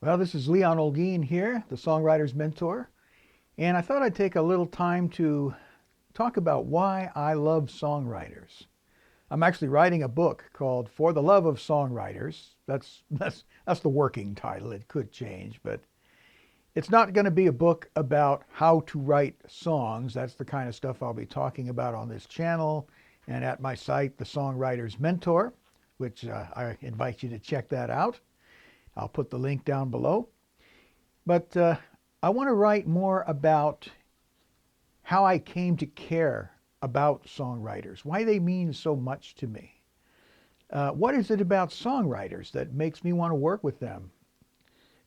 Well, this is Leon Olguin here, the songwriter's mentor, and I thought I'd take a little time to talk about why I love songwriters. I'm actually writing a book called For the Love of Songwriters. That's the working title. It could change, but it's not going to be a book about how to write songs. That's the kind of stuff I'll be talking about on this channel and at my site, The Songwriter's Mentor, which I invite you to check that out. I'll put the link down below. But I want to write more about how I came to care about songwriters, why they mean so much to me. What is it about songwriters that makes me want to work with them?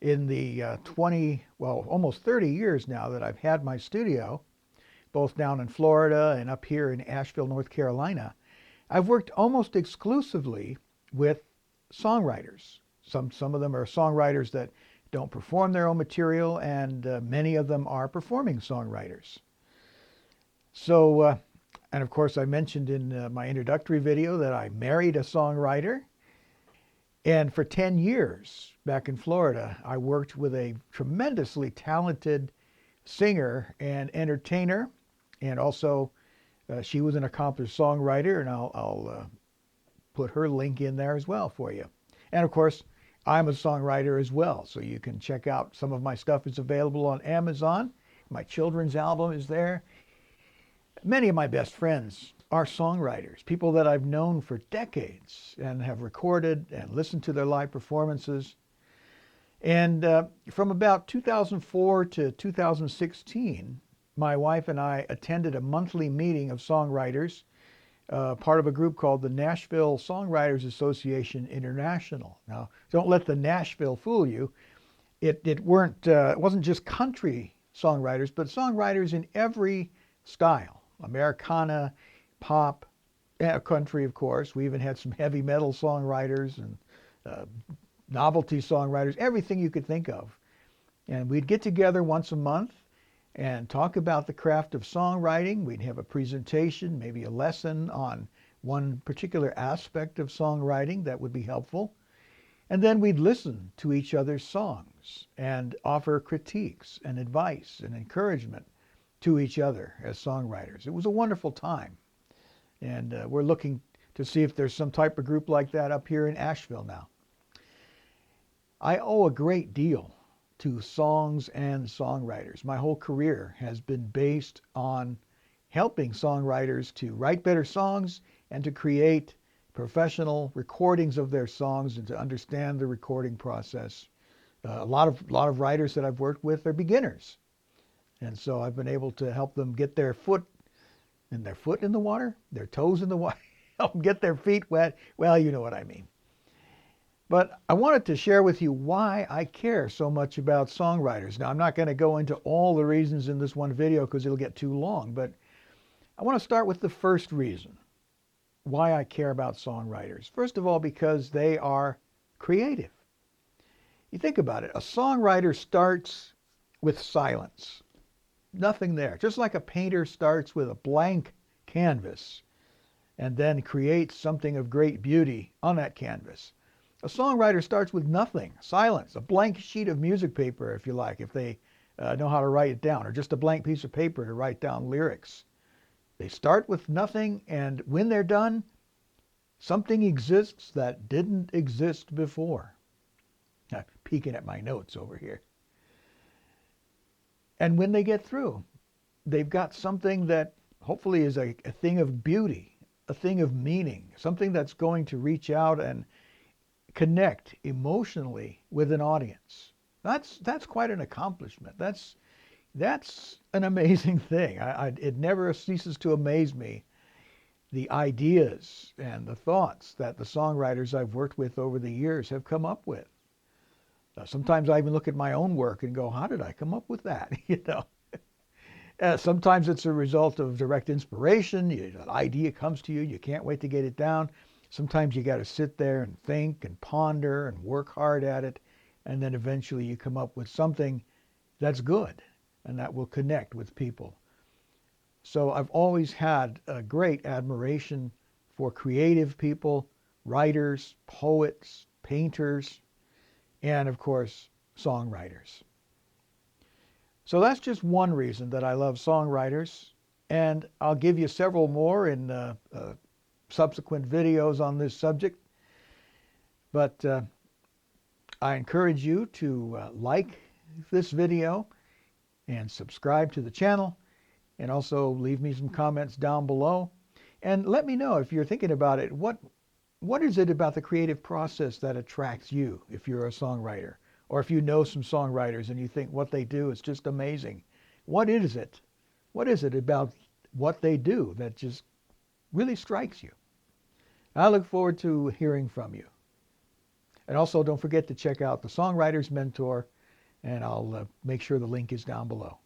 In the almost 30 years now that I've had my studio, both down in Florida and up here in Asheville, North Carolina, I've worked almost exclusively with songwriters. Some of them are songwriters that don't perform their own material, and many of them are performing songwriters. So, and of course, I mentioned in my introductory video that I married a songwriter. And for 10 years back in Florida, I worked with a tremendously talented singer and entertainer. And also, she was an accomplished songwriter, and I'll put her link in there as well for you. And of course, I'm a songwriter as well, so you can check out some of my stuff. Is available on Amazon. My children's album is there. Many of my best friends are songwriters, people that I've known for decades and have recorded and listened to their live performances. And from about 2004 to 2016, my wife and I attended a monthly meeting of songwriters, part of a group called the Nashville Songwriters Association International. Now, don't let the Nashville fool you. It wasn't just country songwriters, but songwriters in every style: Americana, pop, country, of course. We even had some heavy metal songwriters and novelty songwriters, everything you could think of. And we'd get together once a month and talk about the craft of songwriting. We'd have a presentation, maybe a lesson on one particular aspect of songwriting that would be helpful. And then we'd listen to each other's songs and offer critiques and advice and encouragement to each other as songwriters. It was a wonderful time. And we're looking to see if there's some type of group like that up here in Asheville now. I owe a great deal to songs and songwriters. My whole career has been based on helping songwriters to write better songs and to create professional recordings of their songs and to understand the recording process. A lot of writers that I've worked with are beginners. And so I've been able to help them get their foot in the water, their toes in the water, help them get their feet wet. Well, you know what I mean. But I wanted to share with you why I care so much about songwriters. Now, I'm not going to go into all the reasons in this one video because it'll get too long, but I want to start with the first reason why I care about songwriters. First of all, because they are creative. You think about it. A songwriter starts with silence. Nothing there. Just like a painter starts with a blank canvas and then creates something of great beauty on that canvas. A songwriter starts with nothing, silence, a blank sheet of music paper, if you like, if they know how to write it down, or just a blank piece of paper to write down lyrics. They start with nothing, and when they're done, something exists that didn't exist before. I'm peeking at my notes over here. And when they get through, they've got something that hopefully is a thing of beauty, a thing of meaning, something that's going to reach out and connect emotionally with an audience. That's quite an accomplishment. That's an amazing thing. It never ceases to amaze me, the ideas and the thoughts that the songwriters I've worked with over the years have come up with. Sometimes I even look at my own work and go, how did I come up with that? Sometimes it's a result of direct inspiration. An idea comes to you. You can't wait to get it down. Sometimes you got to sit there and think and ponder and work hard at it. And then eventually you come up with something that's good and that will connect with people. So I've always had a great admiration for creative people, writers, poets, painters, and of course, Songwriters. So that's just one reason that I love songwriters, and I'll give you several more in subsequent videos on this subject. But I encourage you to like this video and subscribe to the channel, and also leave me some comments down below. And let me know if you're thinking about it. What is it about the creative process that attracts you if you're a songwriter? Or if you know some songwriters and you think what they do is just amazing. What is it? What is it about what they do that just really strikes you? I look forward to hearing from you. And also don't forget to check out the Songwriter's Mentor, and I'll make sure the link is down below.